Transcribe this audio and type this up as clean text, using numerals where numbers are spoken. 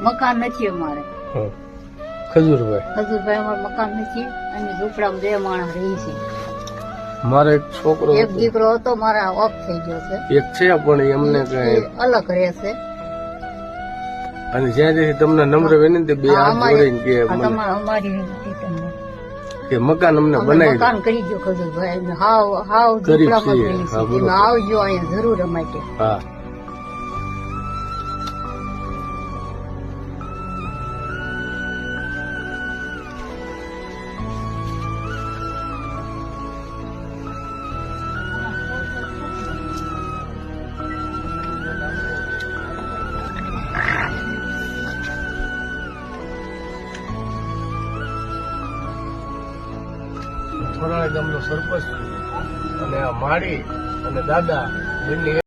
મકાન નથી અમારે. ખજૂરભાઈ અમારે મકાન નથી અને ઝૂંપડામાં 2 માણસ રહી છે. મારો એક છોકરો એક દીકરો હતો, મારા ઓફ થઈ ગયો છે. એક છે પણ એમને કઈ અલગ રહે છે. અને જ્યાંથી તમને નમ્ર વિનંતી બે હાથ જોડીને કે અમારી વિનંતી તમને કે મકાન અમને બનાવી મકાન કરી દો ખજૂરભાઈ. હાવ ઝૂંપડામાં જ રહી છે. તમે આવજો અહીંયા જરૂર અમારે. હા થોરાળા ગામનો સરપંચ અને આ માળી અને દાદા બંને